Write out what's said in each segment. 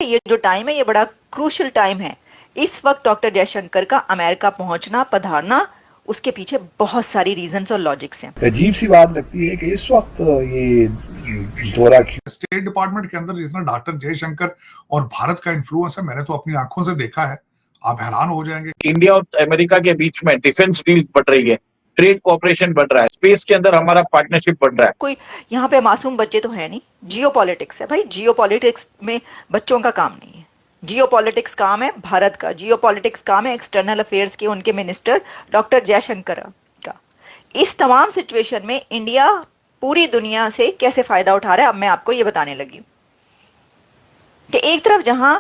ये जो टाइम है ये बड़ा क्रूशल टाइम है। इस वक्त डॉक्टर जयशंकर का अमेरिका पहुंचना, पधारना, उसके पीछे बहुत सारी रीजंस और लॉजिक्स हैं। अजीब सी बात लगती है कि इस वक्त ये दौरा स्टेट डिपार्टमेंट के अंदर जितना डॉक्टर जयशंकर और भारत का इन्फ्लुएंस है, मैंने तो अपनी आंखों से देखा है, आप हैरान हो जाएंगे। इंडिया और अमेरिका के बीच में डिफेंस डील बढ़ रही है, ट्रेड कोऑपरेशन बढ़ रहा है, स्पेस के अंदर हमारा पार्टनरशिप बढ़ रहा है। कोई यहाँ पे मासूम बच्चे तो है नहीं, जियो पॉलिटिक्स है भाई। जियो पॉलिटिक्स में बच्चों का काम नहीं है। जियो पॉलिटिक्स काम है भारत का, जियो पॉलिटिक्स काम है एक्सटर्नल अफेयर्स के उनके मिनिस्टर डॉक्टर जयशंकर का। इस तमाम सिचुएशन में इंडिया पूरी दुनिया से कैसे फायदा उठा रहा है, अब मैं आपको ये बताने लगी कि एक तरफ जहां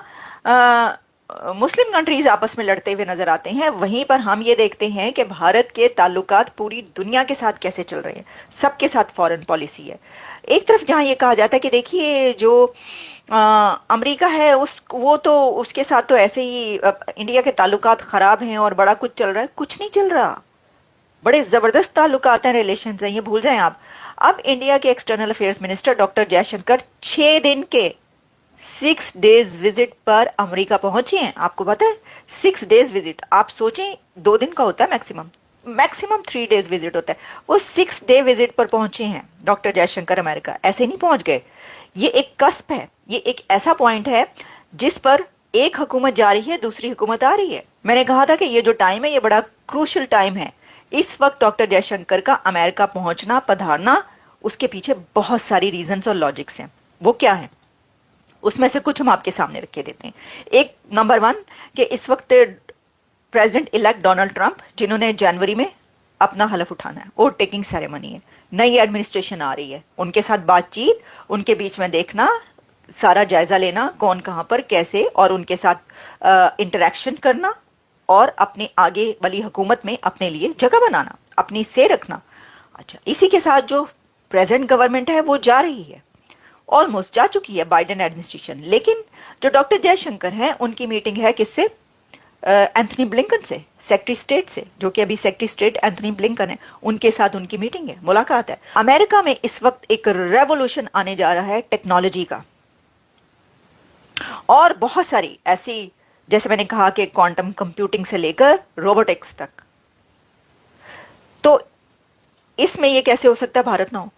मुस्लिम कंट्रीज आपस में लड़ते हुए नजर आते हैं, वहीं पर हम ये देखते हैं कि भारत के ताल्लुकात पूरी दुनिया के साथ कैसे चल रहे हैं। सबके साथ फॉरेन पॉलिसी है। एक तरफ जहां ये कहा जाता है कि देखिए जो अमेरिका है वो तो उसके साथ तो ऐसे ही इंडिया के ताल्लुकात खराब हैं और बड़ा कुछ चल रहा है। कुछ नहीं चल रहा, बड़े जबरदस्त ताल्लुकात हैं, रिलेशंस हैं, ये भूल जाएं आप। अब इंडिया के external affairs minister doctor Jaishankar 6 दिन के 6 डेज विजिट पर अमेरिका पहुंचे हैं। आपको पता है 6 डेज विजिट, आप सोचें 2 दिन का होता है मैक्सिमम 3 डेज विजिट होता है। वो 6 डे विजिट पर पहुंचे हैं डॉक्टर जयशंकर अमेरिका। ऐसे नहीं पहुंच गए, ये एक कस्प है, ये एक ऐसा पॉइंट है जिस पर एक हुकूमत जा रही है, दूसरी हुकूमत आ रही है। मैंने कहा था कि ये जो टाइम है ये बड़ा क्रूशल टाइम है। इस वक्त डॉक्टर जयशंकर का अमेरिका पहुंचना, पधारना, उसके पीछे बहुत सारी रीजंस और लॉजिक्स हैं। वो क्या है, उसमें से कुछ हम आपके सामने रख के देते हैं। एक नंबर 1 कि इस वक्त प्रेसिडेंट इलेक्ट डोनाल्ड ट्रंप, जिन्होंने जनवरी में अपना हलफ उठाना है, वोट टेकिंग सेरेमनी है, नई एडमिनिस्ट्रेशन आ रही है, उनके साथ बातचीत, उनके बीच में देखना, सारा जायजा लेना, कौन कहां पर कैसे, और उनके साथ इंटरेक्शन करना और अपने आगे वाली हुकूमत में अपने लिए जगह बनाना, अपनी से रखना। अच्छा, इसी के साथ जो प्रेजेंट गवर्नमेंट है वो जा रही है, ऑलमोस्ट जा चुकी है बाइडेन एडमिनिस्ट्रेशन। लेकिन जो डॉक्टर जयशंकर हैं उनकी मीटिंग है किससे? एंथनी ब्लिंकन से, सेक्रेटरी स्टेट से, जो कि अभी सेक्रेटरी स्टेट एंथनी ब्लिंकन है, उनके साथ उनकी मीटिंग है, मुलाकात है। अमेरिका में इस वक्त एक रेवोल्यूशन आने जा रहा है टेक्नोलॉजी का, और बहुत सारी ऐसी, जैसे मैंने कहा कि क्वांटम कंप्यूटिंग से लेकर रोबोटिक्स तक। तो इसमें यह कैसे हो सकता है भारत ना हो?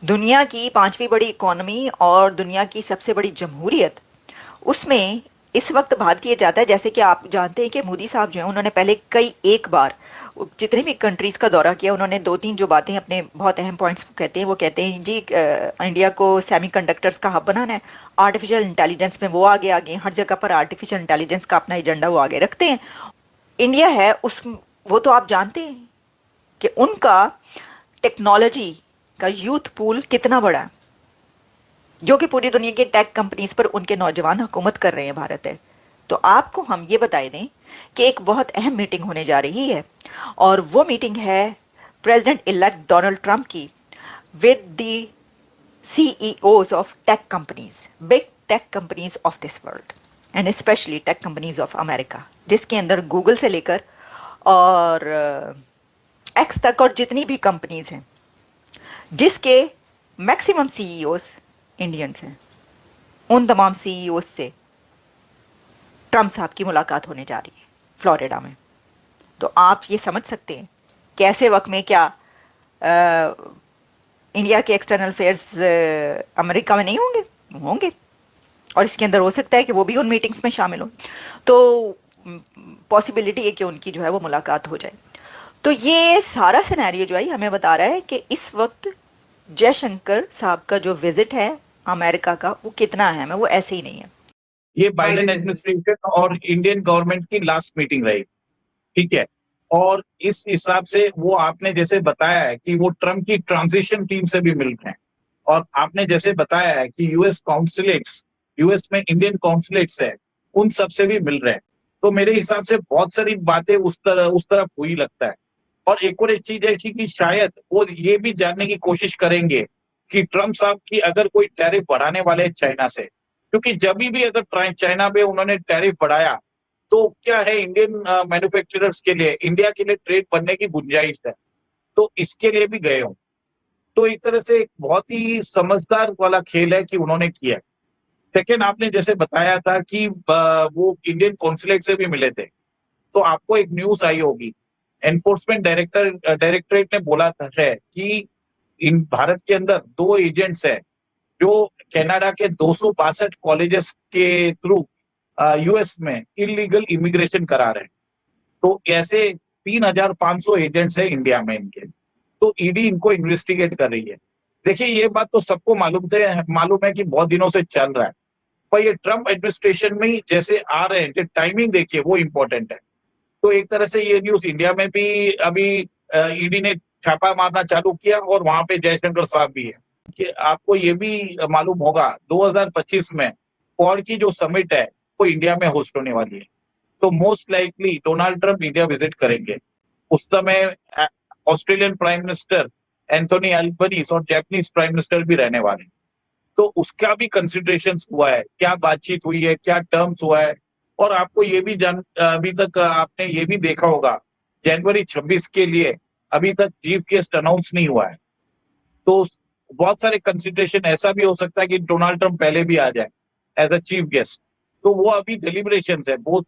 दुनिया की 5वीं बड़ी इकोनॉमी और दुनिया की सबसे बड़ी जमहूरियत, उसमें इस वक्त भारतीय जाता है। जैसे कि आप जानते हैं कि मोदी साहब जो हैं उन्होंने पहले एक बार जितने भी कंट्रीज का दौरा किया, उन्होंने 2-3 जो बातें अपने बहुत अहम पॉइंट्स कहते हैं, वो कहते हैं जी इंडिया को सेमीकंडक्टर्स का हब बनाना है, आर्टिफिशियल इंटेलिजेंस में वो आगे हर जगह पर आर्टिफिशियल इंटेलिजेंस का अपना एजेंडा वो आगे रखते हैं। इंडिया है उस, वो तो आप जानते हैं कि उनका टेक्नोलॉजी का यूथ पूल कितना बड़ा है, जो कि पूरी दुनिया की टेक कंपनीज पर उनके नौजवान हुकूमत कर रहे हैं, भारत है। तो आपको हम ये बताए दें कि एक बहुत अहम मीटिंग होने जा रही है, और वो मीटिंग है प्रेसिडेंट इलेक्ट डोनाल्ड ट्रंप की with the CEOs of tech companies, big tech companies of this world, and specially tech companies of America, जिसके अंदर गूगल से लेकर और एक्स तक और जितनी भी कंपनीज हैं, जिसके मैक्सिमम CEOs इंडियंस हैं। उन तमाम CEOs से ट्रंप साहब की मुलाकात होने जा रही है फ्लोरिडा में। तो आप ये समझ सकते हैं कि ऐसे वक्त में क्या इंडिया के एक्सटर्नल अफेयर्स अमेरिका में नहीं होंगे, और इसके अंदर हो सकता है कि वो भी उन मीटिंग्स में शामिल हो। तो पॉसिबिलिटी है कि उनकी जो है वो मुलाकात हो जाए। तो ये सारा सिनेरियो जो है हमें बता रहा है कि इस वक्त जयशंकर साहब का जो विजिट है अमेरिका का, वो कितना अहम है, वो ऐसे ही नहीं है। ये बाइडेन एडमिनिस्ट्रेशन और इंडियन गवर्नमेंट की लास्ट मीटिंग रही, ठीक है। और इस हिसाब से वो आपने जैसे बताया है कि वो ट्रम्प की ट्रांजिशन टीम से भी मिल रहे हैं, और आपने जैसे बताया है कि यूएस में इंडियन कॉन्सुलेट्स है, उन सब से भी मिल रहे हैं। तो मेरे हिसाब से बहुत सारी बातें उस तरफ हुई लगता है। और एक और एक चीज है कि शायद वो ये भी जानने की कोशिश करेंगे कि ट्रम्प साहब की अगर कोई टैरिफ बढ़ाने वाले चाइना से, क्योंकि जब भी अगर चाइना पे उन्होंने टैरिफ बढ़ाया तो क्या है, इंडियन मैन्युफैक्चरर्स के लिए, इंडिया के लिए ट्रेड बनने की गुंजाइश है, तो इसके लिए भी गए हों। तो एक तरह से एक बहुत ही समझदार वाला खेल है कि उन्होंने किया। सेकेंड, आपने जैसे बताया था कि वो इंडियन कॉन्सुलेट से भी मिले थे, तो आपको एक न्यूज आई होगी, एनफोर्समेंट डायरेक्टरेट ने बोला था है कि इन भारत के अंदर 2 एजेंट्स हैं जो कनाडा के 262 कॉलेजेस के थ्रू यूएस में इलीगल इमिग्रेशन करा रहे हैं। तो ऐसे 3,500 एजेंट्स हैं इंडिया में इनके, तो ईडी इनको इन्वेस्टिगेट कर रही है। देखिए, ये बात तो सबको मालूम है कि बहुत दिनों से चल रहा है, पर ये ट्रम्प एडमिनिस्ट्रेशन में ही जैसे आ रहे हैं, टाइमिंग देखिए वो इम्पोर्टेंट है। तो एक तरह से ये न्यूज इंडिया में भी अभी ईडी ने छापा मारना चालू किया और वहां पे जयशंकर साहब भी है कि आपको ये भी मालूम होगा 2025 में क्वाड की जो समिट है वो इंडिया में होस्ट होने वाली है। तो most likely Donald Trump India visit करेंगे। उस समय Australian prime minister Anthony Albanese और जापानीज प्राइम मिनिस्टर भी रहने वाले हैं। तो उसका भी कंसिडरेशन हुआ है, क्या बातचीत हुई है, क्या टर्म्स हुआ है। और आपको ये भी अभी तक आपने ये भी देखा होगा, जनवरी 26 के लिए अभी तक चीफ गेस्ट अनाउंस नहीं हुआ है। तो बहुत सारे कंसिडरेशन, ऐसा भी हो सकता है कि डोनाल्ड ट्रंप पहले भी आ जाए एज अ चीफ गेस्ट, तो वो अभी डिलिब्रेशन है, वो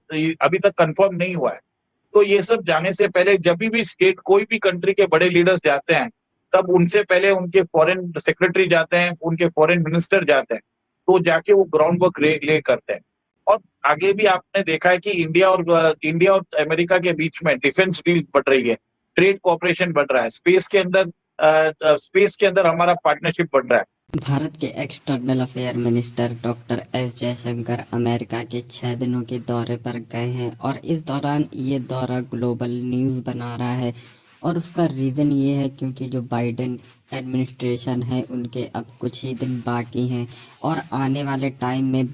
अभी तक कंफर्म नहीं हुआ है। तो ये सब जाने से पहले जब भी स्टेट कोई भी कंट्री के बड़े लीडर्स जाते हैं, तब उनसे पहले उनके फॉरेन सेक्रेटरी जाते हैं, उनके फॉरेन मिनिस्टर जाते हैं, तो जाके वो ग्राउंड वर्क ले करते हैं। और आगे भी आपने देखा है कि इंडिया और अमेरिका के बीच में डिफेंस डील बढ़ रही है, ट्रेड कोऑपरेशन बढ़ रहा है, स्पेस के अंदर हमारा पार्टनरशिप बढ़ रहा है। भारत के external affair minister doctor S Jaishankar America के 6 दिनों के दौरे पर गए हैं और इस दौरान ये दौरा ग्लोबल न्यूज़ बना रहा है। और उसका रीज़न ये है क्योंकि जो बाइडेन एडमिनिस्ट्रेशन है उनके अब कुछ ही दिन बाकी हैं और आने वाले टाइम में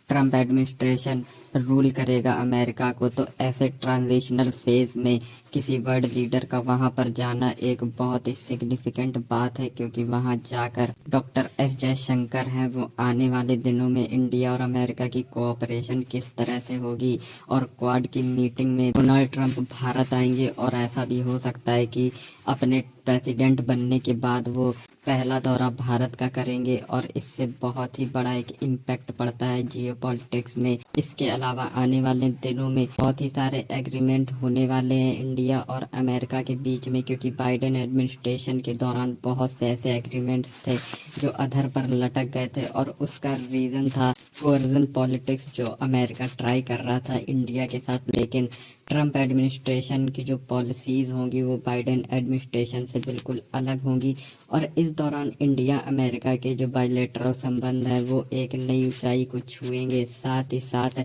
ट्रम्प एडमिनिस्ट्रेशन रूल करेगा अमेरिका को। तो ऐसे ट्रांजिशनल फेज में किसी वर्ल्ड लीडर का वहां पर जाना एक बहुत ही सिग्निफिकेंट बात है, क्योंकि वहां जाकर डॉक्टर एस जयशंकर हैं वो आने वाले दिनों में इंडिया और अमेरिका की कोऑपरेशन किस तरह से होगी। और क्वाड की मीटिंग में डोनाल्ड ट्रंप भारत आएंगे और ऐसा भी हो सकता है कि अपने प्रेसिडेंट बनने के बाद वो पहला दौरा भारत का करेंगे और इससे बहुत ही बड़ा एक इम्पैक्ट पड़ता है जियोपॉलिटिक्स में। इसके अलावा आने वाले दिनों में बहुत ही सारे एग्रीमेंट होने वाले हैं इंडिया और अमेरिका के बीच में, क्योंकि बाइडेन एडमिनिस्ट्रेशन के दौरान बहुत से ऐसे एग्रीमेंट्स थे जो अधर पर लटक गए थे और उसका रीज़न था कोअर्जन पॉलिटिक्स जो अमेरिका ट्राई कर रहा था इंडिया के साथ। लेकिन ट्रम्प एडमिनिस्ट्रेशन की जो पॉलिसीज़ होंगी वो बाइडेन एडमिनिस्ट्रेशन से बिल्कुल अलग होंगी और इस दौरान इंडिया अमेरिका के जो बायलैटरल संबंध है वो एक नई ऊंचाई को छुएंगे। साथ ही साथ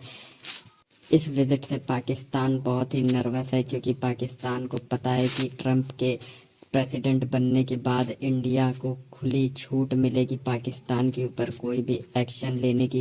इस विजिट से पाकिस्तान बहुत ही नर्वस है, क्योंकि पाकिस्तान को पता है कि ट्रम्प के प्रेसिडेंट बनने के बाद इंडिया को खुली छूट मिलेगी पाकिस्तान के ऊपर कोई भी एक्शन लेने की।